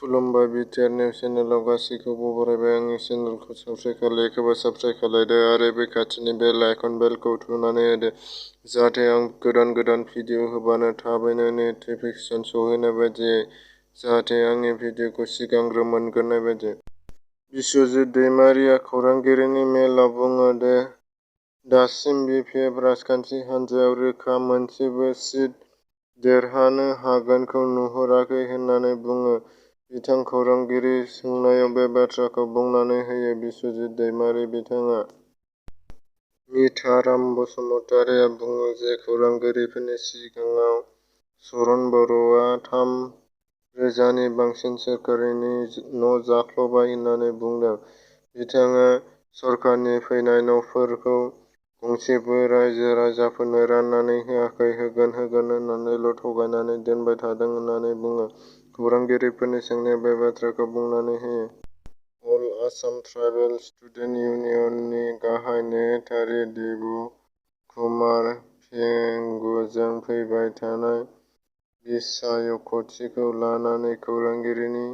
खुलुमबाय BTR news चेनेलाव गासैखौबो बरायबाय। आंनि चेनेलखौ साबस्क्राइब खालायाखैबा साबस्क्राइब खालायदो आरो बै खाथिनि बेल आइकन बेलखौ थुनानै होदो, जाहाथे आं गोदान भिडिअ होबानो थाबैनो नटिफिकेसन सौहैनाय बायदियै, जाहाथे आंनि भिडिअखौ सिगांग्रो मोनग्रोनाय बायदि। बिस्वजित दैमारिया खौरांगिरिनि मेलआव बुङो दि दासिम बिपिएफ राजखान्थि हान्जायाव रोखा मोनसेबो सिट देरहानो हागोनखौ नुहुराखै होननानै बुङो। बिथां खौरांगिरि सोंनायाव बे बाथ्राखौ बुंनानै होयो। बिस्वजित दैमारि बिथाङा मिताराम बसुमतारीआ बुङो जे खौरांगिरिफोरनि सिगाङाव शरण बर'आ 3,000नि बांसिन सोरखारि न' जाख्लबाय होननानै बुंदों। बिथाङा सरखारनि फैनाय न'फोरखौ गंसेबो रायजो-राजाफोरनो राननानै होआखै, होगोन होननानैल' थगायनानै दोनबाय थादों होननानै बुङो। खौरांगिरिफोरनि सोंनायाव बे बाथ्राखौ बुंनानै होयो। अल आसाम ट्राइबेल स्टुडेन्ट इउनियननि गाहाय नेहाथारि दिबु कुमार फेंगुजों फैबाय थानाय बिसायख'थिखौ लानानै खौरांगिरिनि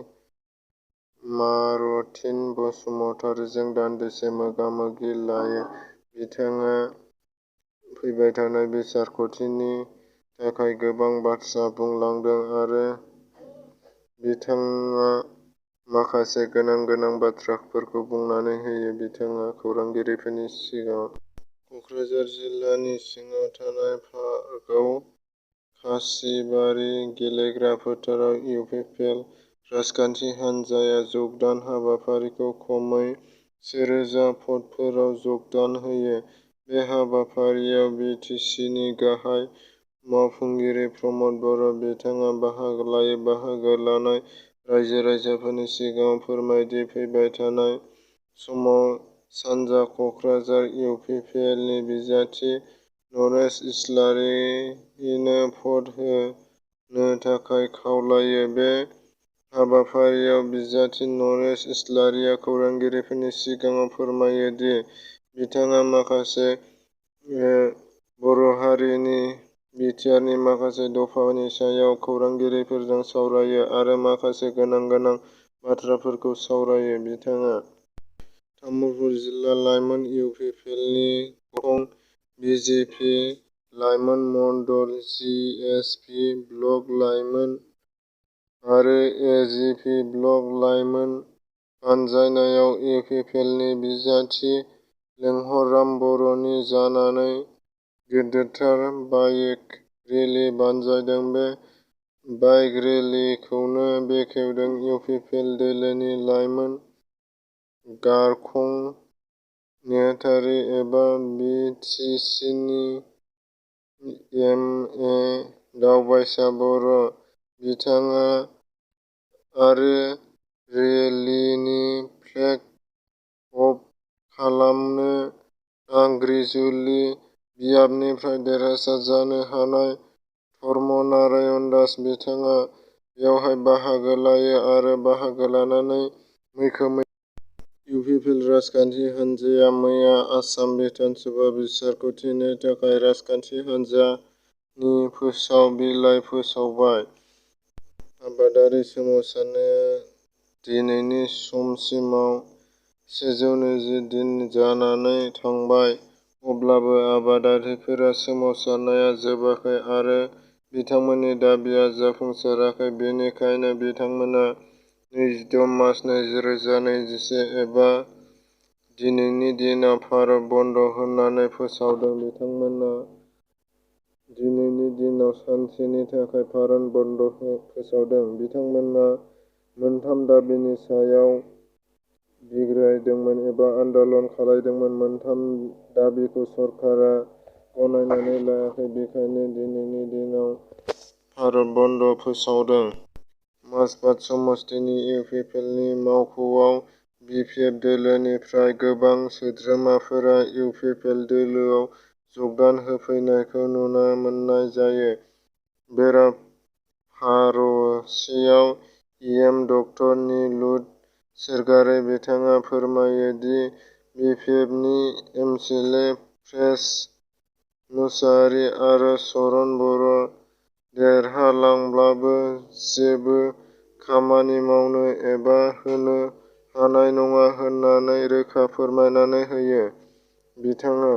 मारथिन बसुमतारीजों दान्दिसे मोगा-मोगि लायो। बिथाङा फैबाय थानाय बिसायख'थिनि थाखाय गोबां बाथ्रा बुंलांदों आरो बिथाङा माखासे गोनां बाथ्राफोरखौ बुंनानै होयो। बिथाङा खौरांगिरिफोरनि सिगाङाव क'क्राझार जिल्लानि सिङाव थानाय पार्कआव खासिबारि गेलेग्रा फोथाराव इउपिपिएल राजखान्थि हान्जाया जगदान हाबाफारिखौ खमै 1,000 भटफोराव जगदान होयो। बे हाबाफारियाव बिटिसिनि गाहाय मावफुंगिरि प्रमद बर' बिथाङा बाहागो लायो। बाहागो लानाय रायजो-राजाफोरनि सिगाङाव फोरमायो दि फैबाय थानाय समाव सानजा क'क्राझार इउपिपिएलनि बिजाथि नरेश इस्लारिनो भट होनो थाखाय खावलायो। बे हाबाफारियाव बिजाथि नरेश इस्लारिया खौरांगिरिफोरनि सिगाङाव फोरमायो दि बिथाङा माखासे बर' हारिनि बिटिआरनि माखासे दफानि सायाव खौरांगिरिफोरजों सावरायो आरो माखासे गोनां बाथ्राफोरखौ सावरायो। बिथाङा तामुलपुर जिल्ला लाइमोन इउपिपिएलनि गं बिजेपि लाइमोन मण्डल, जिएसपि ब्लक लाइमोन आरो एजिपि ब्लक लाइमोन बानजायनायाव इउपिपिएलनि बिजाथि लेंहराम बर'नि जानानै गिदिरथार बाइक रेलि बानजायदों। बे बाइक रेलिखौनो बेखेवदों इउपिपिएल दोलोनि लाइमोन गारखं नेहाथारि एबा बिटिसिनि एमए दावबायसा बर'। बिथाङा आरो रेलिनि फ्लेग अफ खालामनो आंग्रिजुली बियाबनिफ्राय देरहासार जानो हानाय धर्म नारायण दास बिथाङा बेवहाय बाहागो लायो आरो बाहागो लानानै मैखोमै इउपिपिएल राजखान्थि हान्जाया मैया आसाम बिधान सभा बिसायख'थिनि थाखाय राजखान्थि हान्जानि फोसाव बिलाइ फोसावबाय। आबादारि सोमावसारनाया दिनैनि समसिमाव 120 दिन जानानै थांबाय। अब्लाबो आबादारिफोरा सोमावसारनाया जोबाखै आरो बिथांमोननि दाबिआ जाफुंसाराखै। बेनिखायनो बिथांमोना 26 मार्च 2021 एबा दिनैनि दिनाव भारत बन्द होननानै फोसावदों। बिथांमोना दिनैनि दिनाव सानसेनि थाखाय भारत बन्द फोसावदों। बिथांमोना मोनथाम दाबिनि सायाव बिग्रायदोंमोन एबा आन्दोलन खालामदोंमोन। मोनथाम दाबिखौ सरकारा गनायनानै लायाखै। बेनिखायनो दिनैनि दिनाव भारत बन्द फोसावदों। माजबाद समस्तिनि इउपिपिएलनि मावख'आव बिपिएफ दोलोनिफ्राय गोबां सोद्रोमाफोरा इउपिपिएल दोलोआव जगदान होफैनायखौ नुनो मोननाय जायो। बेराफारसेयाव इएम डक्टर निलुत स्वर्गियारी बिथाङा फोरमायो दि बिपिएफनि एमएलए प्रेस मुसाहारि आरो शरण बर' देरहालांब्लाबो जेबो खामानि मावनो एबा होनो हानाय नङा होननानै रोखा फोरमायनानै होयो। बिथाङा